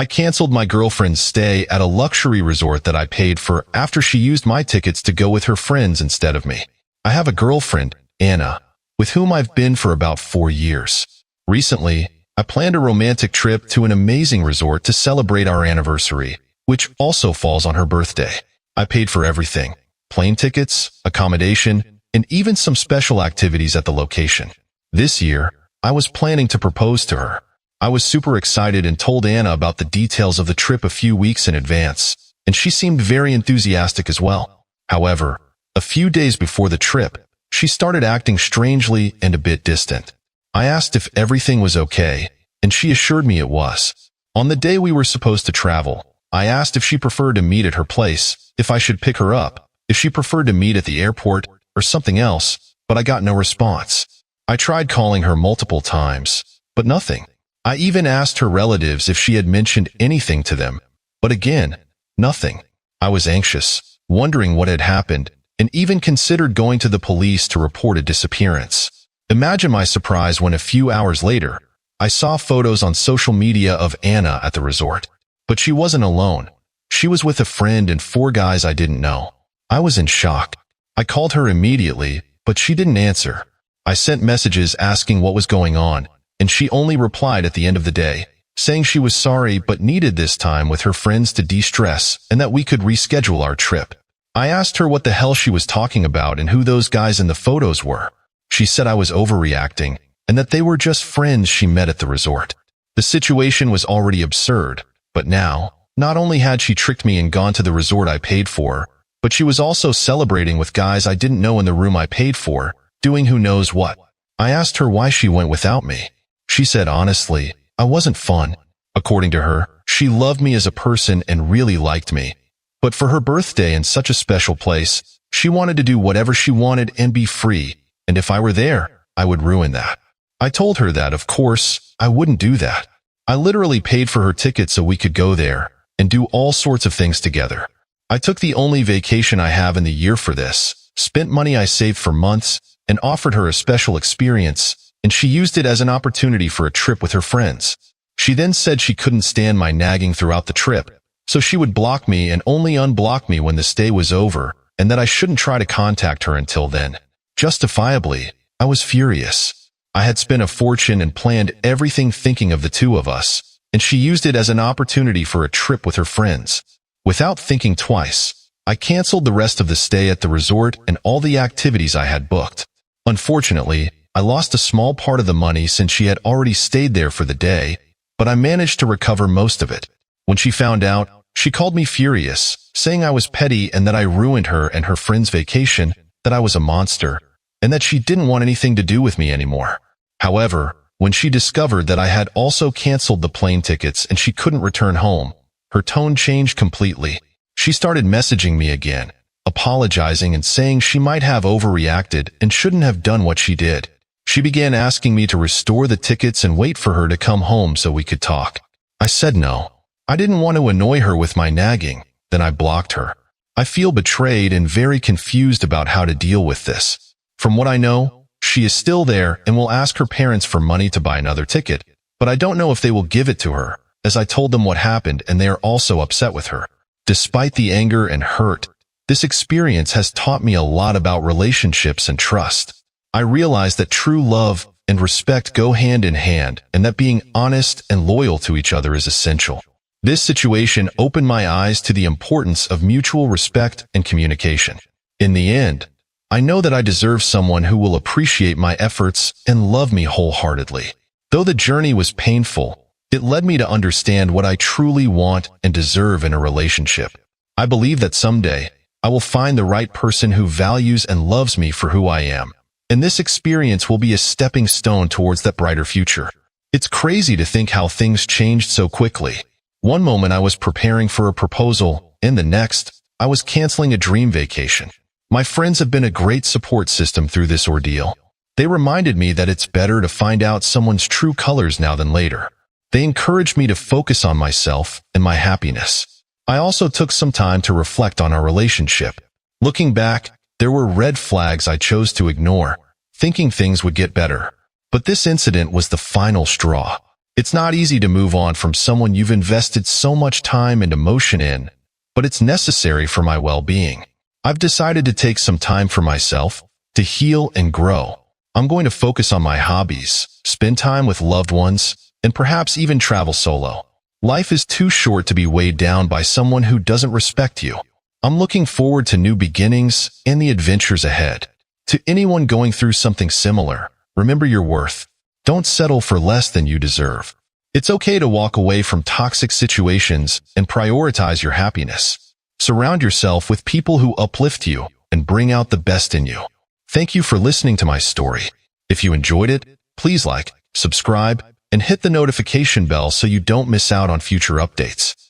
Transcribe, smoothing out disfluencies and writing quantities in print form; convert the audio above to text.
I canceled my girlfriend's stay at a luxury resort that I paid for after she used my tickets to go with her friends instead of me. I have a girlfriend, Anna, with whom I've been for about 4 years. Recently, I planned a romantic trip to an amazing resort to celebrate our anniversary, which also falls on her birthday. I paid for everything: plane tickets, accommodation, and even some special activities at the location. This year, I was planning to propose to her. I was super excited and told Anna about the details of the trip a few weeks in advance, and she seemed very enthusiastic as well. However, a few days before the trip, she started acting strangely and a bit distant. I asked if everything was okay, and she assured me it was. On the day we were supposed to travel, I asked if she preferred to meet at her place, if I should pick her up, if she preferred to meet at the airport, or something else, but I got no response. I tried calling her multiple times, but nothing. I even asked her relatives if she had mentioned anything to them, but again, nothing. I was anxious, wondering what had happened, and even considered going to the police to report a disappearance. Imagine my surprise when a few hours later, I saw photos on social media of Anna at the resort. But she wasn't alone. She was with a friend and 4 guys I didn't know. I was in shock. I called her immediately, but she didn't answer. I sent messages asking what was going on, and she only replied at the end of the day, saying she was sorry but needed this time with her friends to de-stress and that we could reschedule our trip. I asked her what the hell she was talking about and who those guys in the photos were. She said I was overreacting and that they were just friends she met at the resort. The situation was already absurd, but now, not only had she tricked me and gone to the resort I paid for, but she was also celebrating with guys I didn't know in the room I paid for, doing who knows what. I asked her why she went without me. She said honestly, I wasn't fun. According to her, she loved me as a person and really liked me. But for her birthday in such a special place, she wanted to do whatever she wanted and be free, and if I were there, I would ruin that. I told her that, of course, I wouldn't do that. I literally paid for her ticket so we could go there and do all sorts of things together. I took the only vacation I have in the year for this, spent money I saved for months, and offered her a special experience, and she used it as an opportunity for a trip with her friends. She then said she couldn't stand my nagging throughout the trip, so she would block me and only unblock me when the stay was over, and that I shouldn't try to contact her until then. Justifiably, I was furious. I had spent a fortune and planned everything thinking of the 2 of us, and she used it as an opportunity for a trip with her friends. Without thinking twice, I canceled the rest of the stay at the resort and all the activities I had booked. Unfortunately, I lost a small part of the money since she had already stayed there for the day, but I managed to recover most of it. When she found out, she called me furious, saying I was petty and that I ruined her and her friend's vacation, that I was a monster, and that she didn't want anything to do with me anymore. However, when she discovered that I had also canceled the plane tickets and she couldn't return home, her tone changed completely. She started messaging me again, apologizing and saying she might have overreacted and shouldn't have done what she did. She began asking me to restore the tickets and wait for her to come home so we could talk. I said no. I didn't want to annoy her with my nagging, then I blocked her. I feel betrayed and very confused about how to deal with this. From what I know, she is still there and will ask her parents for money to buy another ticket, but I don't know if they will give it to her, as I told them what happened and they are also upset with her. Despite the anger and hurt, this experience has taught me a lot about relationships and trust. I realized that true love and respect go hand in hand and that being honest and loyal to each other is essential. This situation opened my eyes to the importance of mutual respect and communication. In the end, I know that I deserve someone who will appreciate my efforts and love me wholeheartedly. Though the journey was painful, it led me to understand what I truly want and deserve in a relationship. I believe that someday, I will find the right person who values and loves me for who I am. And this experience will be a stepping stone towards that brighter future. It's crazy to think how things changed so quickly. One moment I was preparing for a proposal, and the next, I was canceling a dream vacation. My friends have been a great support system through this ordeal. They reminded me that it's better to find out someone's true colors now than later. They encouraged me to focus on myself and my happiness. I also took some time to reflect on our relationship. Looking back, there were red flags I chose to ignore, thinking things would get better. But this incident was the final straw. It's not easy to move on from someone you've invested so much time and emotion in, but it's necessary for my well-being. I've decided to take some time for myself, to heal and grow. I'm going to focus on my hobbies, spend time with loved ones, and perhaps even travel solo. Life is too short to be weighed down by someone who doesn't respect you. I'm looking forward to new beginnings and the adventures ahead. To anyone going through something similar, remember your worth. Don't settle for less than you deserve. It's okay to walk away from toxic situations and prioritize your happiness. Surround yourself with people who uplift you and bring out the best in you. Thank you for listening to my story. If you enjoyed it, please like, subscribe, and hit the notification bell so you don't miss out on future updates.